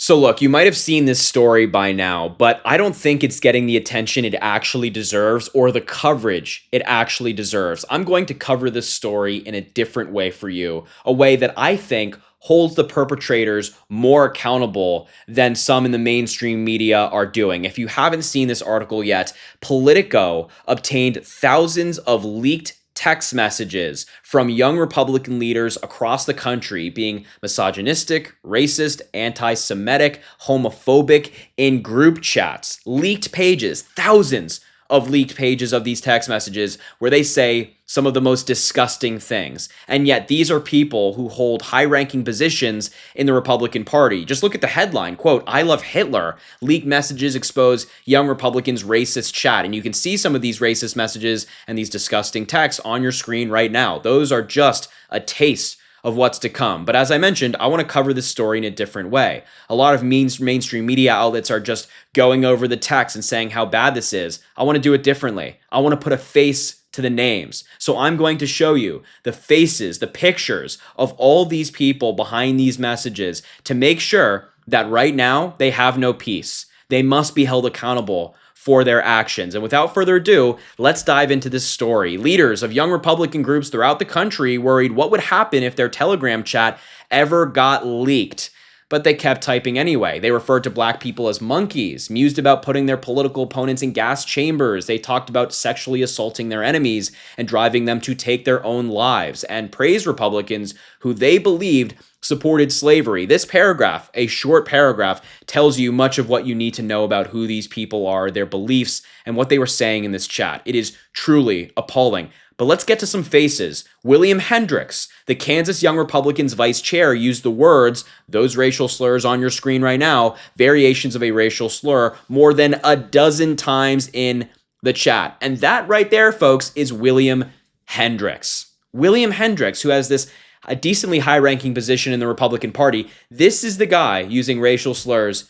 So look, you might have seen this story by now, but I don't think it's getting the attention it actually deserves or the coverage it actually deserves. I'm going to cover this story in a different way for you, a way that I think holds the perpetrators more accountable than some in the mainstream media are doing. If you haven't seen this article yet, Politico obtained thousands of leaked text messages from young Republican leaders across the country being misogynistic, racist, anti-Semitic, homophobic in group chats. Leaked pages, thousands of leaked pages of these text messages where they say some of the most disgusting things. And yet these are people who hold high-ranking positions in the Republican Party. Just look at the headline, quote, "I love Hitler. Leaked messages expose young Republicans' racist chat." And you can see some of these racist messages and these disgusting texts on your screen right now. Those are just a taste of what's to come. But as I mentioned, I want to cover this story in a different way. A lot of mainstream media outlets are just going over the text and saying how bad this is. I want to do it differently. I want to put a face to the names. So I'm going to show you the faces, the pictures of all these people behind these messages to make sure that right now they have no peace. They must be held accountable for their actions. And without further ado, let's dive into this story. Leaders of young Republican groups throughout the country worried what would happen if their Telegram chat ever got leaked. But they kept typing anyway. They referred to black people as monkeys, mused about putting their political opponents in gas chambers. They talked about sexually assaulting their enemies and driving them to take their own lives, and praised Republicans who they believed supported slavery. This paragraph, a short paragraph, tells you much of what you need to know about who these people are, their beliefs, and what they were saying in this chat. It is truly appalling. But let's get to some faces. William Hendricks, the Kansas Young Republicans vice chair, used the words, those racial slurs on your screen right now, variations of a racial slur, more than a dozen times in the chat. And that right there, folks, is William Hendricks. William Hendricks, who has a decently high-ranking position in the Republican Party. This is the guy using racial slurs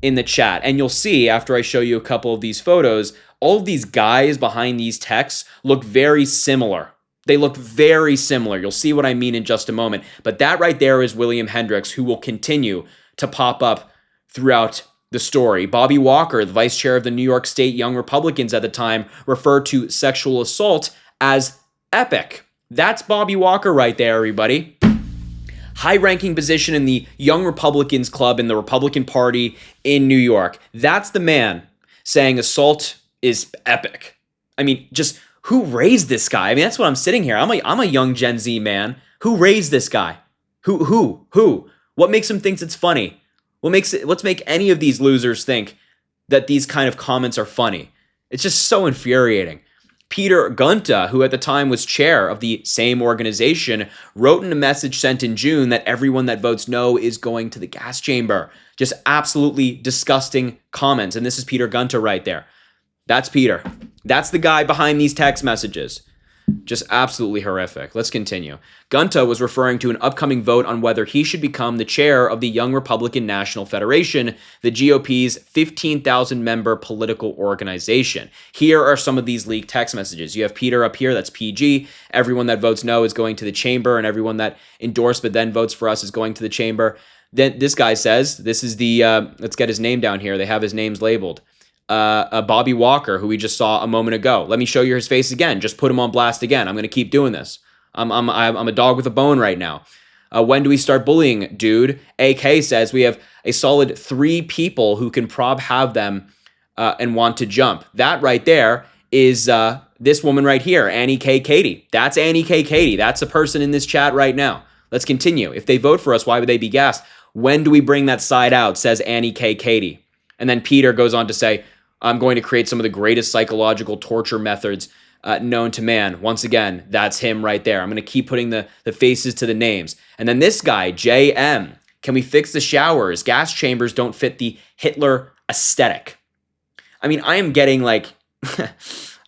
in the chat. And you'll see after I show you a couple of these photos, all of these guys behind these texts look very similar. They look very similar. You'll see what I mean in just a moment. But that right there is William Hendricks, who will continue to pop up throughout the story. Bobby Walker, the vice chair of the New York State Young Republicans at the time, referred to sexual assault as epic. That's Bobby Walker right there, everybody. High-ranking position in the Young Republicans Club in the Republican Party in New York. That's the man saying assault is epic. I mean, just who raised this guy? I mean, that's what I'm sitting here. I'm a young Gen Z man. Who raised this guy? Who? What makes him think it's funny? Let's make any of these losers think that these kind of comments are funny? It's just so infuriating. Peter Gunta, who at the time was chair of the same organization, wrote in a message sent in June that everyone that votes no is going to the gas chamber. Just absolutely disgusting comments. And this is Peter Gunta right there. That's Peter. That's the guy behind these text messages. Just absolutely horrific. Let's continue. Gunta was referring to an upcoming vote on whether he should become the chair of the Young Republican National Federation, the GOP's 15,000-member political organization. Here are some of these leaked text messages. You have Peter up here, that's PG. Everyone that votes no is going to the chamber, and everyone that endorsed but then votes for us is going to the chamber. Then this guy says, this is the, let's get his name down here. They have his names labeled. Bobby Walker, who we just saw a moment ago. Let me show you his face again. Just put him on blast again. I'm going to keep doing this. I'm a dog with a bone right now. When do we start bullying, dude? AK says we have a solid 3 people who can have them and want to jump. That right there is this woman right here, Annie K. Katie. That's Annie K. Katie. That's a person in this chat right now. Let's continue. If they vote for us, why would they be gassed? When do we bring that side out, says Annie K. Katie. And then Peter goes on to say, I'm going to create some of the greatest psychological torture methods known to man. Once again, that's him right there. I'm going to keep putting the faces to the names. And then this guy, JM, can we fix the showers? Gas chambers don't fit the Hitler aesthetic. I mean, I am getting like,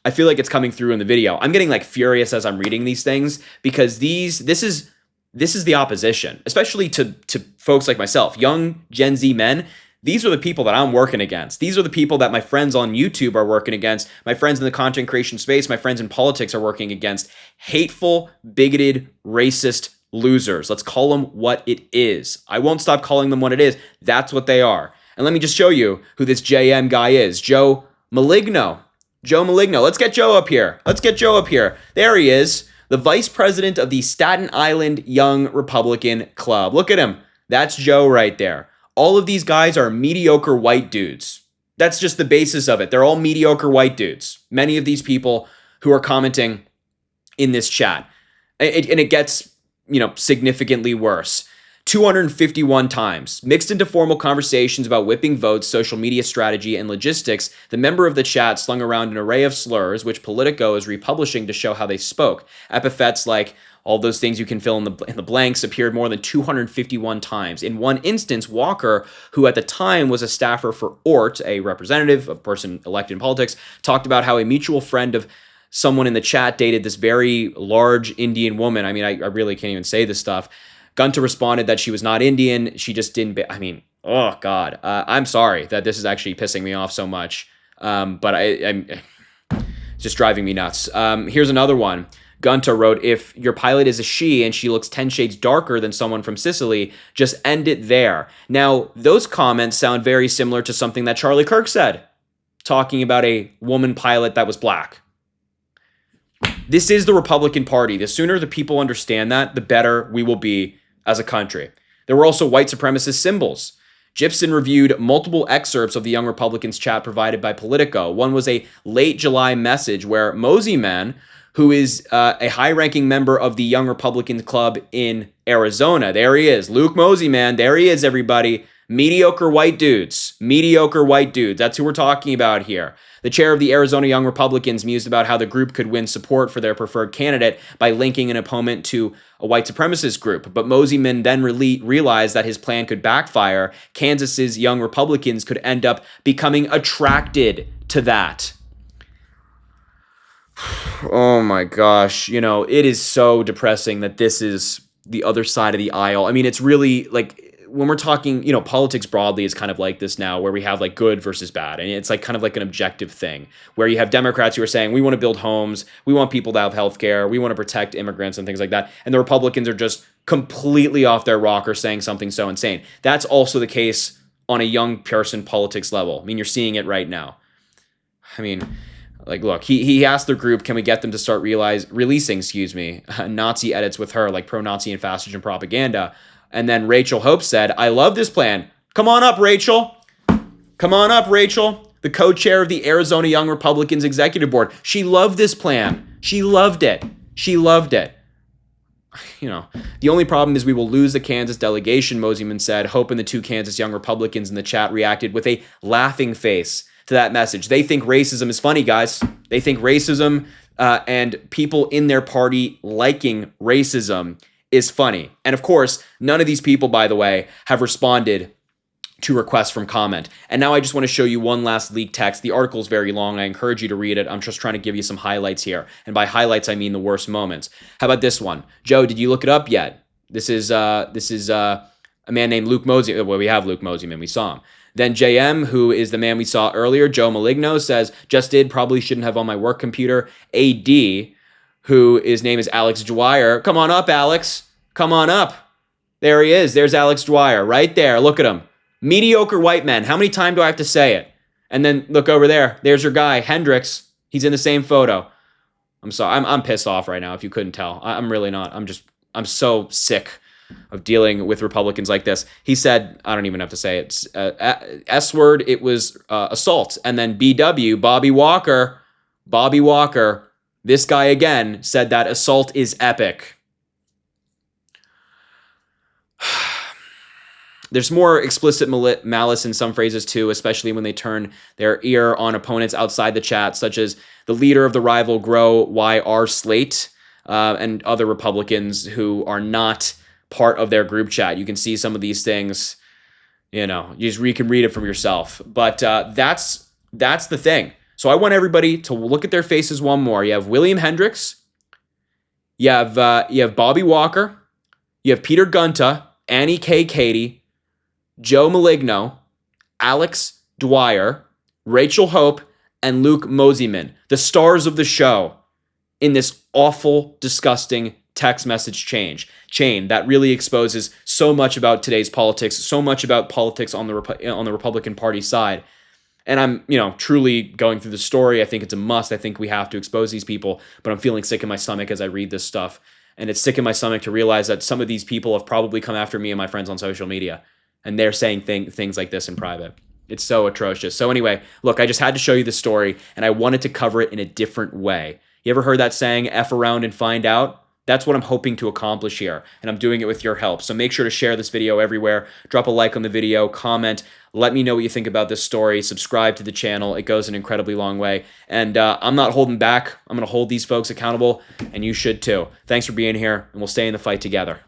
I feel like it's coming through in the video. I'm getting like furious as I'm reading these things because this is the opposition, especially to folks like myself, young Gen Z men. These are the people that I'm working against. These are the people that my friends on YouTube are working against. My friends in the content creation space, my friends in politics are working against. Hateful, bigoted, racist losers. Let's call them what it is. I won't stop calling them what it is. That's what they are. And let me just show you who this JM guy is. Joe Maligno. Joe Maligno. Let's get Joe up here. There he is, the vice president of the Staten Island Young Republican Club. Look at him. That's Joe right there. All of these guys are mediocre white dudes. That's just the basis of it. They're all mediocre white dudes. Many of these people who are commenting in this chat. And it gets, significantly worse. 251 times. Mixed into formal conversations about whipping votes, social media strategy, and logistics, the member of the chat slung around an array of slurs, which Politico is republishing to show how they spoke. Epithets like all those things you can fill in the blanks appeared more than 251 times. In one instance, Walker, who at the time was a staffer for Ort, a representative, a person elected in politics, talked about how a mutual friend of someone in the chat dated this very large Indian woman. I mean, I really can't even say this stuff. Gunta responded that she was not Indian. She just didn't. Oh God. I'm sorry that this is actually pissing me off so much. But I'm it's just driving me nuts. Here's another one. Gunta wrote, if your pilot is a she and she looks 10 shades darker than someone from Sicily, just end it there. Now, those comments sound very similar to something that Charlie Kirk said, talking about a woman pilot that was black. This is the Republican Party. The sooner the people understand that, the better we will be as a country. There were also white supremacist symbols. Gibson reviewed multiple excerpts of the Young Republicans chat provided by Politico. One was a late July message where Moseyman, who is a high-ranking member of the Young Republican Club in Arizona. There he is, Luke Moseyman. There he is, everybody. Mediocre white dudes. That's who we're talking about here. The chair of the Arizona Young Republicans mused about how the group could win support for their preferred candidate by linking an opponent to a white supremacist group. But Moseyman then realized that his plan could backfire. Kansas's Young Republicans could end up becoming attracted to that. Oh my gosh. It is so depressing that this is the other side of the aisle. I mean, it's really like when we're talking, politics broadly is kind of like this now, where we have like good versus bad. And it's like kind of like an objective thing where you have Democrats who are saying, we want to build homes, we want people to have healthcare, we want to protect immigrants and things like that. And the Republicans are just completely off their rocker saying something so insane. That's also the case on a young person politics level. I mean, you're seeing it right now. I mean, like, look, he asked their group, can we get them to start releasing Nazi edits with her, like pro-Nazi and fascism propaganda? And then Rachel Hope said, I love this plan. Come on up, Rachel. The co-chair of the Arizona Young Republicans Executive Board. She loved this plan. She loved it. The only problem is we will lose the Kansas delegation, Moseyman said. Hope and the two Kansas Young Republicans in the chat reacted with a laughing face to that message. They think racism is funny, guys. They think racism and people in their party liking racism is funny. And of course, none of these people, by the way, have responded to requests from comment. And now I just want to show you one last leaked text. The article is very long. I encourage you to read it. I'm just trying to give you some highlights here. And by highlights, I mean the worst moments. How about this one? Joe, did you look it up yet? This is a man named Luke Moseyman. Well, we have Luke Moseyman. We saw him. Then JM, who is the man we saw earlier, Joe Maligno, says, just did, probably shouldn't have on my work computer. AD, who his name is Alex Dwyer. Come on up, Alex. Come on up. There he is. There's Alex Dwyer right there. Look at him. Mediocre white men. How many times do I have to say it? And then look over there. There's your guy, Hendricks. He's in the same photo. I'm sorry. I'm pissed off right now, if you couldn't tell. I'm really not. I'm so sick of dealing with Republicans like this. He said, I don't even have to say it. S word, it was assault. And then BW, Bobby Walker, this guy again said that assault is epic. There's more explicit malice in some phrases too, especially when they turn their ear on opponents outside the chat, such as the leader of the rival Grow YR Slate and other Republicans who are not part of their group chat. You can see some of these things, you can read it from yourself. But that's the thing. So I want everybody to look at their faces one more. You have William Hendricks, you have Bobby Walker, you have Peter Gunta, Annie K. Katie, Joe Maligno, Alex Dwyer, Rachel Hope, and Luke Moseyman, the stars of the show in this awful, disgusting text message chain that really exposes so much about today's politics, so much about politics on the Republican Party side. And I'm, truly going through the story. I think it's a must. I think we have to expose these people, but I'm feeling sick in my stomach as I read this stuff. And it's sick in my stomach to realize that some of these people have probably come after me and my friends on social media, and they're saying things like this in private. It's so atrocious. So anyway, look, I just had to show you the story, and I wanted to cover it in a different way. You ever heard that saying, F around and find out? That's what I'm hoping to accomplish here, and I'm doing it with your help. So make sure to share this video everywhere. Drop a like on the video, comment, let me know what you think about this story, subscribe to the channel. It goes an incredibly long way. And I'm not holding back. I'm going to hold these folks accountable, and you should too. Thanks for being here, and we'll stay in the fight together.